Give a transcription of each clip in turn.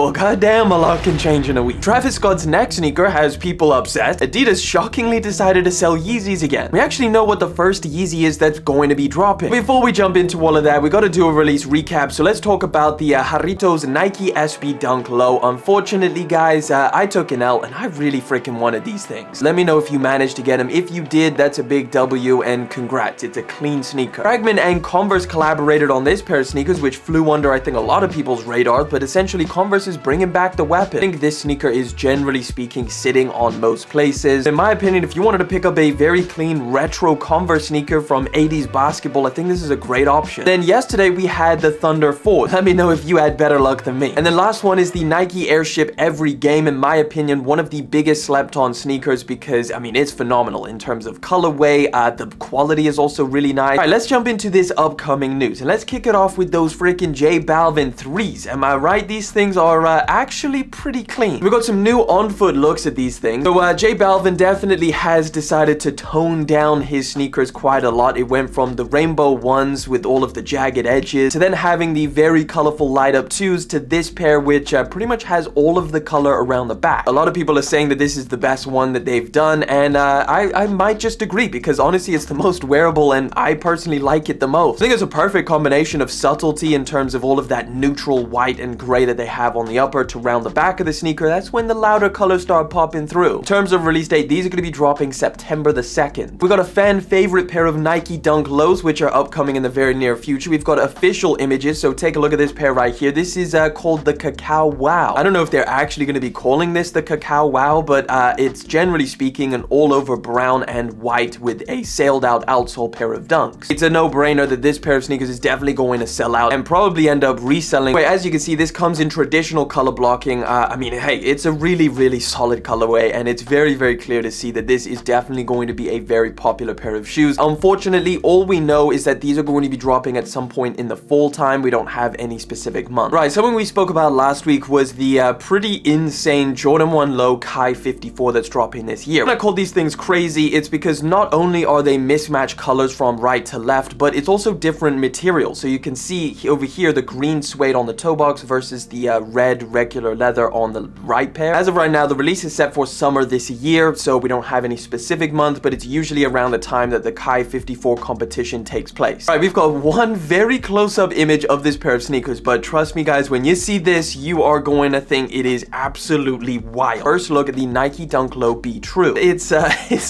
Well, goddamn, a lot can change in a week. Travis Scott's next sneaker has people upset. Adidas shockingly decided to sell Yeezys again. We actually know what the first Yeezy is that's going to be dropping. Before we jump into all of that, we gotta do a release recap, so let's talk about the Jarritos Nike SB Dunk Low. Unfortunately, guys, I took an L, and I really freaking wanted these things. Let me know if you managed to get them. If you did, that's a big W, and congrats, it's a clean sneaker. Fragment and Converse collaborated on this pair of sneakers, which flew under, I think, a lot of people's radars, but essentially Converse is bringing back the weapon. I think this sneaker is, generally speaking, sitting on most places. In my opinion, if you wanted to pick up a very clean retro Converse sneaker from 80s basketball, I think this is a great option. Then yesterday we had the Thunder 4. Let me know if you had better luck than me. And the last one is the Nike Airship Every Game. In my opinion, one of the biggest slept on sneakers because, I mean, it's phenomenal in terms of colorway. The quality is also really nice. All right, let's jump into this upcoming news, and let's kick it off with those freaking J Balvin 3s. Am I right? These things are actually pretty clean. We've got some new on-foot looks at these things. So J Balvin definitely has decided to tone down his sneakers quite a lot. It went from the rainbow ones with all of the jagged edges to then having the very colorful light up 2s to this pair, which pretty much has all of the color around the back. A lot of people are saying that this is the best one that they've done, and I might just agree, because honestly it's the most wearable and I personally like it the most. I think it's a perfect combination of subtlety in terms of all of that neutral white and gray that they have on the upper to round the back of the sneaker. That's when the louder colors start popping through. In terms of release date, these are going to be dropping September the 2nd. We got a fan favorite pair of Nike Dunk Lows, which are upcoming in the very near future. We've got official images, so take a look at this pair right here. This is called the Cacao Wow. I don't know if they're actually going to be calling this the Cacao Wow, but it's generally speaking an all over brown and white with a sailed out outsole pair of dunks. It's a no-brainer that this pair of sneakers is definitely going to sell out and probably end up reselling. Wait, as you can see, this comes in traditional color blocking. I mean, hey, it's a really solid colorway, and it's very clear to see that this is definitely going to be a very popular pair of shoes. Unfortunately, all we know is that these are going to be dropping at some point in the fall time. We don't have any specific month. Right, something we spoke about last week was the pretty insane Jordan 1 Low Quai 54 that's dropping this year. When I call these things crazy, it's because not only are they mismatched colors from right to left, but it's also different materials. So you can see over here the green suede on the toe box versus the red regular leather on the right pair. As of right now, the release is set for summer this year, so we don't have any specific month, but it's usually around the time that the Quai 54 competition takes place. All right, we've got one very close-up image of this pair of sneakers, but trust me guys, when you see this, you are going to think it is absolutely wild. First look at the Nike Dunk Low Be True. It's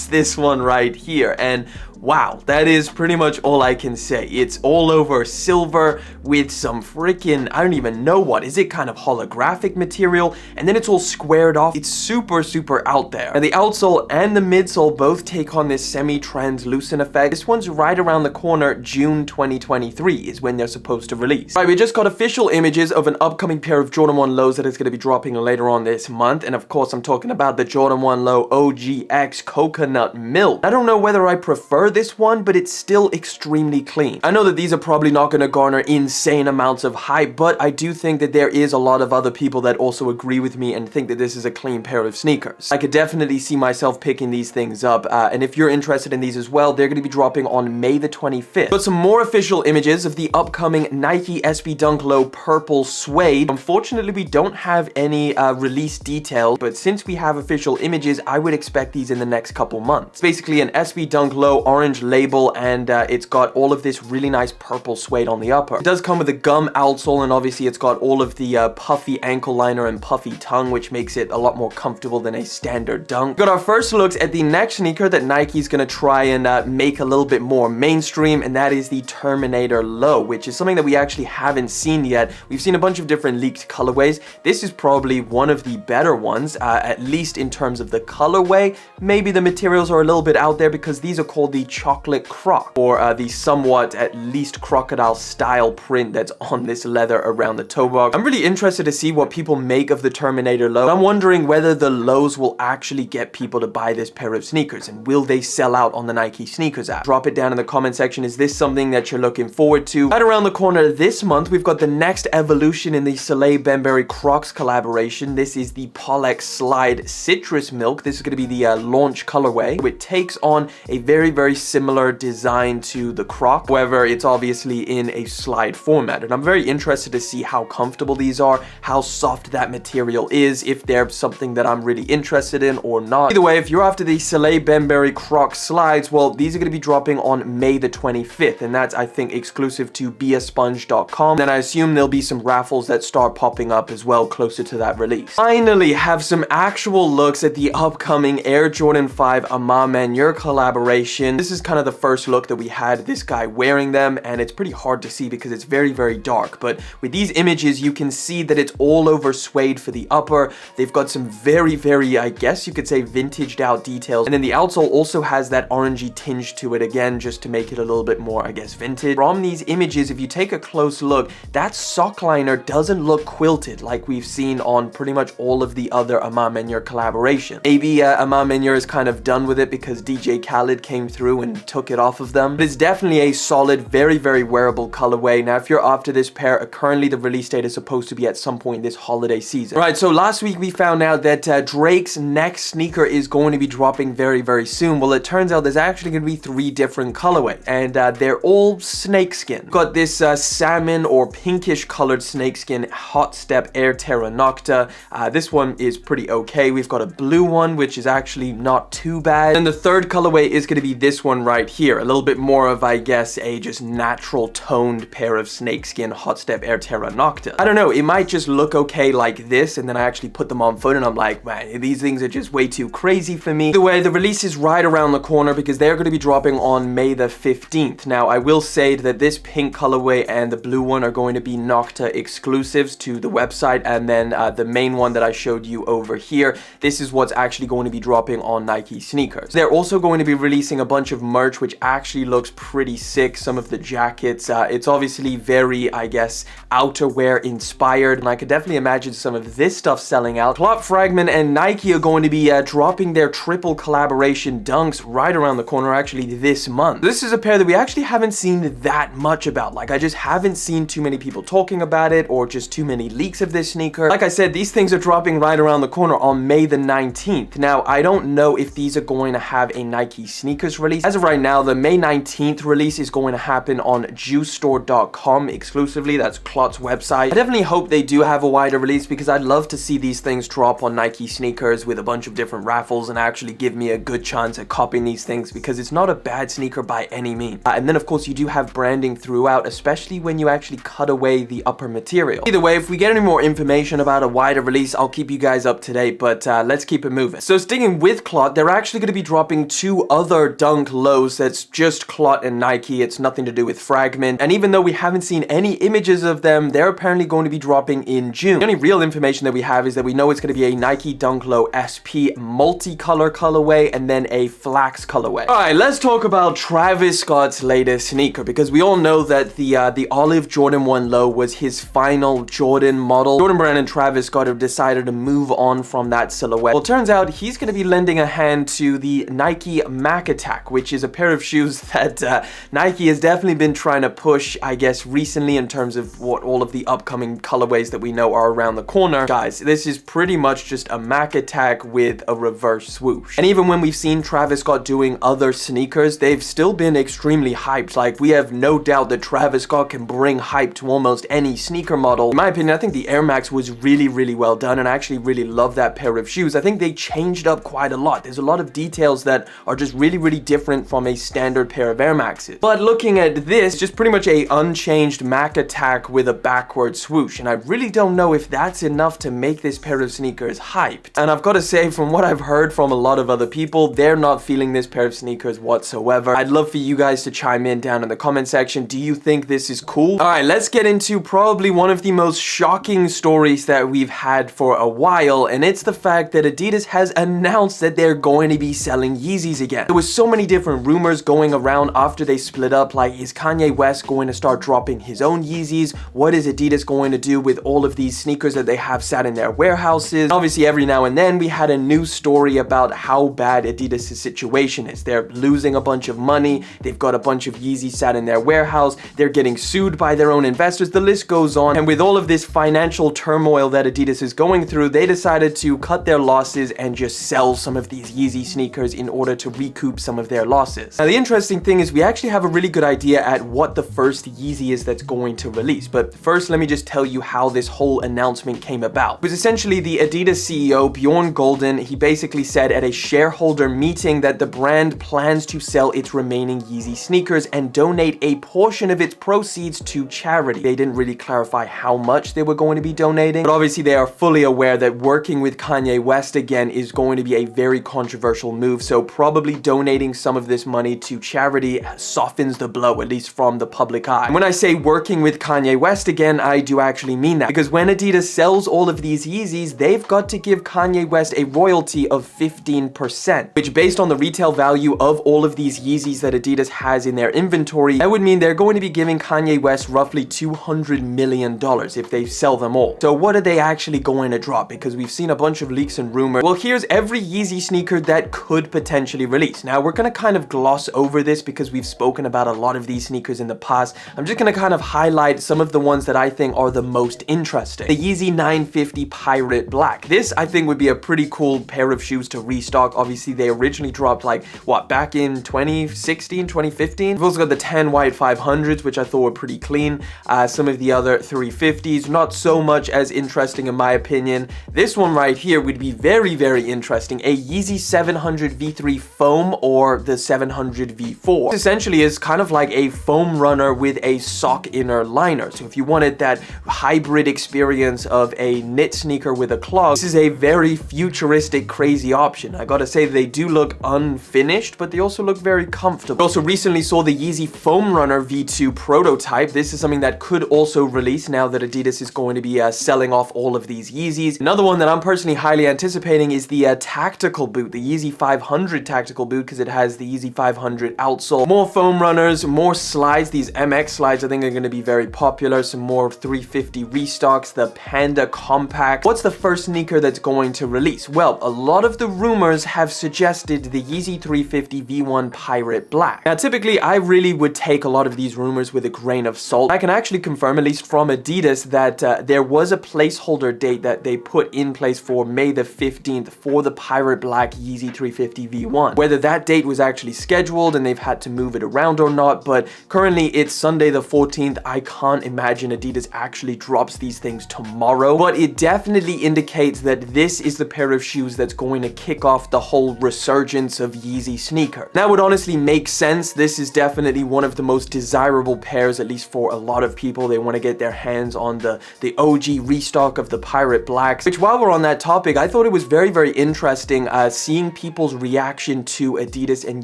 this one right here, and wow, that is pretty much all I can say. It's all over silver with some freaking, I don't even know what. Is it kind of holographic material? And then it's all squared off. It's super out there. And the outsole and the midsole both take on this semi-translucent effect. This one's right around the corner. June 2023 is when they're supposed to release. Right, we just got official images of an upcoming pair of Jordan 1 Lows that is going to be dropping later on this month. And of course, I'm talking about the Jordan 1 Low OGX Coconut Milk. I don't know whether I prefer this one, but it's still extremely clean. I know that these are probably not going to garner insane amounts of hype, but I do think that there is a lot of other people that also agree with me and think that this is a clean pair of sneakers. I could definitely see myself picking these things up, and if you're interested in these as well, they're going to be dropping on May the 25th. Got some more official images of the upcoming Nike SB Dunk Low Purple Suede. Unfortunately, we don't have any release details, but since we have official images, I would expect these in the next couple months. It's basically an SB Dunk Low orange label, and it's got all of this really nice purple suede on the upper. It does come with a gum outsole, and obviously it's got all of the puffy ankle liner and puffy tongue, which makes it a lot more comfortable than a standard dunk. Got our first looks at the next sneaker that Nike's gonna try and make a little bit more mainstream, and that is the Terminator Low, which is something that we actually haven't seen yet. We've seen a bunch of different leaked colorways. This is probably one of the better ones, at least in terms of the colorway. Maybe the materials are a little bit out there because these are called the chocolate croc, or the somewhat at least crocodile style print that's on this leather around the toe box. I'm really interested to see what people make of the Terminator Low. I'm wondering whether the lows will actually get people to buy this pair of sneakers, and will they sell out on the Nike sneakers app? Drop it down in the comment section. Is this something that you're looking forward to? Right around the corner this month, we've got the next evolution in the Salehe Bembury Crocs collaboration. This is the Pollex Slide Citrus Milk. This is going to be the launch colorway. It takes on a very similar design to the Croc. However, it's obviously in a slide format, and I'm very interested to see how comfortable these are, how soft that material is, if they're something that I'm really interested in or not. Either way, if you're after the Salehe Bembury Croc slides, well, these are going to be dropping on May the 25th, and that's, I think, exclusive to beasponge.com. Then I assume there'll be some raffles that start popping up as well closer to that release. Finally, have some actual looks at the upcoming Air Jordan 5 Maniere collaboration. This is kind of the first look that we had this guy wearing them, and it's pretty hard to see because it's very, very dark. But with these images, you can see that it's all over suede for the upper. They've got some very, very, I guess you could say, vintaged out details. And then the outsole also has that orangey tinge to it again, just to make it a little bit more, I guess, vintage. From these images, if you take a close look, that sock liner doesn't look quilted like we've seen on pretty much all of the other Maniere collaboration. Maybe Maniere is kind of done with it because DJ Khaled came through and took it off of them. But it's definitely a solid, very, very wearable colorway. Now, if you're after this pair, currently the release date is supposed to be at some point this holiday season. All right, so last week we found out that Drake's next sneaker is going to be dropping very, very soon. Well, it turns out there's actually going to be 3 different colorways, and they're all snakeskin. Got this salmon or pinkish colored snakeskin Hot Step Air Terra Nocta. This one is pretty okay. We've got a blue one, which is actually not too bad. And the third colorway is going to be this one right here. A little bit more of, I guess, a just natural toned pair of snakeskin Hot Step Air Terra Nocta. I don't know, it might just look okay like this, and then I actually put them on foot and I'm like, man, these things are just way too crazy for me. Either way, the release is right around the corner because they're going to be dropping on May the 15th. Now, I will say that this pink colorway and the blue one are going to be Nocta exclusives to the website, and then the main one that I showed you over here, this is what's actually going to be dropping on Nike sneakers. They're also going to be releasing a bunch of merch which actually looks pretty sick. Some of the jackets, it's obviously very, I guess, outerwear inspired, and I could definitely imagine some of this stuff selling out. CLOT, Fragment, and Nike are going to be dropping their triple collaboration dunks right around the corner, actually this month. This is a pair that we actually haven't seen that much about. Like, I just haven't seen too many people talking about it, or just too many leaks of this sneaker. Like I said, these things are dropping right around the corner on May the 19th. Now, I don't know if these are going to have a Nike sneakers release. As of right now, the May 19th release is going to happen on juicestore.com exclusively. That's CLOT's website. I definitely hope they do have a wider release because I'd love to see these things drop on Nike sneakers with a bunch of different raffles and actually give me a good chance at copying these things, because it's not a bad sneaker by any means. And then, of course, you do have branding throughout, especially when you actually cut away the upper material. Either way, if we get any more information about a wider release, I'll keep you guys up to date, but let's keep it moving. So sticking with CLOT, they're actually going to be dropping 2 other dunk lows that's just CLOT and Nike. It's nothing to do with Fragment, and even though we haven't seen any images of them, they're apparently going to be dropping in June. The only real information that we have is that we know it's going to be a Nike Dunk Low SP multicolor colorway and then a flax colorway. All right, let's talk about Travis Scott's latest sneaker, because we all know that the olive Jordan 1 Low was his final Jordan model. Jordan Brand and Travis Scott have decided to move on from that silhouette. Well, it turns out he's going to be lending a hand to the Nike Mac Attack, which is a pair of shoes that Nike has definitely been trying to push, I guess, recently in terms of what all of the upcoming colorways that we know are around the corner. Guys, this is pretty much just a Mac Attack with a reverse swoosh. And even when we've seen Travis Scott doing other sneakers, they've still been extremely hyped. Like, we have no doubt that Travis Scott can bring hype to almost any sneaker model. In my opinion, I think the Air Max was really, really well done, and I actually really love that pair of shoes. I think they changed up quite a lot. There's a lot of details that are just really, really different from a standard pair of Air Maxes. But looking at this, just pretty much a unchanged Mac Attack with a backward swoosh, and I really don't know if that's enough to make this pair of sneakers hyped. And I've got to say, from what I've heard from a lot of other people, they're not feeling this pair of sneakers whatsoever. I'd love for you guys to chime in down in the comment section. Do you think this is cool? All right, let's get into probably one of the most shocking stories that we've had for a while, and it's the fact that Adidas has announced that they're going to be selling Yeezys again. There was so many different rumors going around after they split up, like, is Kanye West going to start dropping his own Yeezys? What is Adidas going to do with all of these sneakers that they have sat in their warehouses? Obviously, every now and then we had a new story about how bad Adidas' situation is. They're losing a bunch of money, they've got a bunch of Yeezys sat in their warehouse, they're getting sued by their own investors, the list goes on. And with all of this financial turmoil that Adidas is going through, they decided to cut their losses and just sell some of these Yeezy sneakers in order to recoup some of their their losses. Now, the interesting thing is we actually have a really good idea at what the first Yeezy is that's going to release. But first, let me just tell you how this whole announcement came about. It was essentially the Adidas CEO, Bjorn Gulden. He basically said at a shareholder meeting that the brand plans to sell its remaining Yeezy sneakers and donate a portion of its proceeds to charity. They didn't really clarify how much they were going to be donating, but obviously they are fully aware that working with Kanye West again is going to be a very controversial move, so probably donating some of this money to charity softens the blow, at least from the public eye. And when I say working with Kanye West again, I do actually mean that, because when Adidas sells all of these Yeezys, they've got to give Kanye West a royalty of 15%, which based on the retail value of all of these Yeezys that Adidas has in their inventory, that would mean they're going to be giving Kanye West roughly $200 million if they sell them all. So what are they actually going to drop? Because we've seen a bunch of leaks and rumors. Well, here's every Yeezy sneaker that could potentially release. Now, we're going to kind of gloss over this because we've spoken about a lot of these sneakers in the past. I'm just going to kind of highlight some of the ones that I think are the most interesting. The Yeezy 950 Pirate Black. This, I think, would be a pretty cool pair of shoes to restock. Obviously, they originally dropped like, what, back in 2016, 2015? We've also got the 10 white 500s, which I thought were pretty clean. Some of the other 350s, not so much as interesting in my opinion. This one right here would be very, very interesting. A Yeezy 700 V3 foam, or the 700 V4. This essentially is kind of like a foam runner with a sock inner liner. So if you wanted that hybrid experience of a knit sneaker with a clog, this is a very futuristic, crazy option. I gotta say, they do look unfinished, but they also look very comfortable. I also recently saw the Yeezy Foam Runner V2 prototype. This is something that could also release now that Adidas is going to be selling off all of these Yeezys. Another one that I'm personally highly anticipating is the tactical boot, the Yeezy 500 tactical boot, because it has the Yeezy 500 outsole. More foam runners, more slides. These MX slides I think are going to be very popular. Some more 350 restocks, the Panda Compact. What's the first sneaker that's going to release? Well, a lot of the rumors have suggested the Yeezy 350 V1 Pirate Black. Now, typically, I really would take a lot of these rumors with a grain of salt. I can actually confirm, at least from Adidas, that there was a placeholder date that they put in place for May the 15th for the Pirate Black Yeezy 350 V1. Whether that date was actually scheduled and they've had to move it around or not, but currently it's Sunday the 14th. I can't imagine Adidas actually drops these things tomorrow, but it definitely indicates that this is the pair of shoes that's going to kick off the whole resurgence of Yeezy sneaker. That would honestly make sense. This is definitely one of the most desirable pairs, at least for a lot of people. They want to get their hands on the OG restock of the Pirate Blacks, which, while we're on that topic, I thought it was very, very interesting seeing people's reaction to Adidas and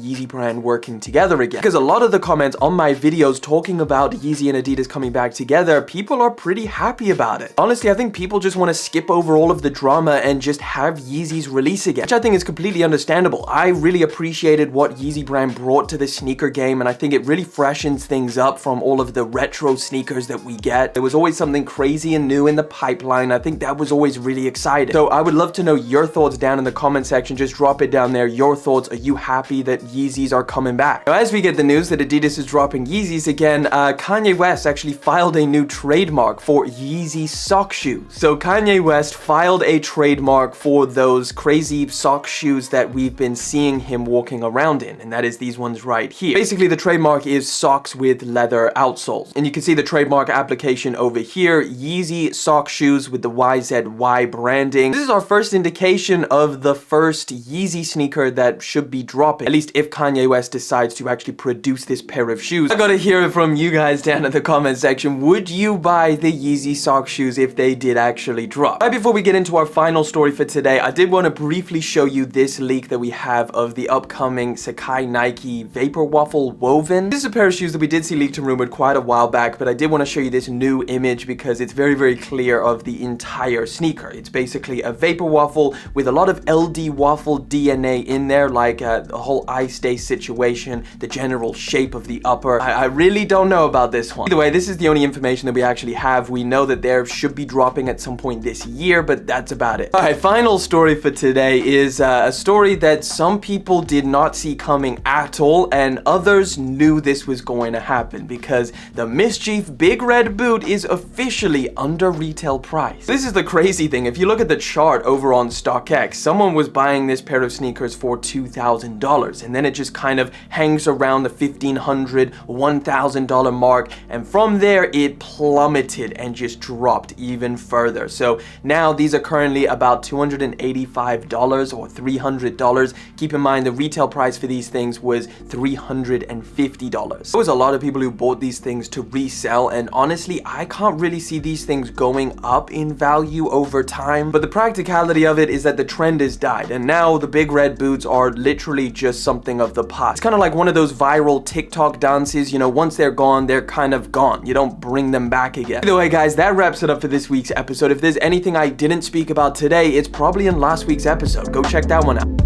Yeezy brand working together again. Because a lot of the comments on my videos talking about Yeezy and Adidas coming back together, people are pretty happy about it. Honestly, I think people just want to skip over all of the drama and just have Yeezys release again, which I think is completely understandable. I really appreciated what Yeezy brand brought to the sneaker game, and I think it really freshens things up from all of the retro sneakers that we get. There was always something crazy and new in the pipeline. I think that was always really exciting. So I would love to know your thoughts down in the comment section. Just drop it down there. Your thoughts. Are you happy that Yeezys are coming back? Now, as we get the news that Adidas is dropping Yeezys again, Kanye West actually filed a new trademark for Yeezy sock shoes. So Kanye West filed a trademark for those crazy sock shoes that we've been seeing him walking around in, and that is these ones right here. Basically, the trademark is socks with leather outsoles, and you can see the trademark application over here, Yeezy sock shoes with the YZY branding. This is our first indication of the first Yeezy sneaker that should be dropping, at least if Kanye West decides to actually produce this pair of shoes. I gotta hear it from you guys down in the comment section. Would you buy the Yeezy sock shoes if they did actually drop? Right before we get into our final story for today, I did want to briefly show you this leak that we have of the upcoming Sacai Nike Vapor Waffle Woven. This is a pair of shoes that we did see leaked and rumored quite a while back, but I did want to show you this new image because it's very, very clear of the entire sneaker. It's basically a Vapor Waffle with a lot of LD Waffle DNA in there, like the whole ice day situation, the general shape of the upper. I really don't know about this one. Either way, this is the only information that we actually have. We know that there should be dropping at some point this year, but that's about it. Alright, final story for today is a story that some people did not see coming at all, and others knew this was going to happen because the MSCHF Big Red Boot is officially under retail price. This is the crazy thing. If you look at the chart over on StockX, someone was buying this pair of sneakers for $2,000, and then it just kind of hangs around the $1,500, $1,000 mark, and from there it plummeted and just dropped even further. So now these are currently about $285 or $300. Keep in mind the retail price for these things was $350. There was a lot of people who bought these things to resell, and honestly I can't really see these things going up in value over time, but the practicality of it is that the trend has died, and now the big red boots are literally just something of the past. It's kind of like one of those viral TikTok dances, you know, once they're gone, they're kind of gone. You don't bring them back again. Either way, guys, that wraps it up for this week's episode. If there's anything I didn't speak about today, it's probably in last week's episode. Go check that one out.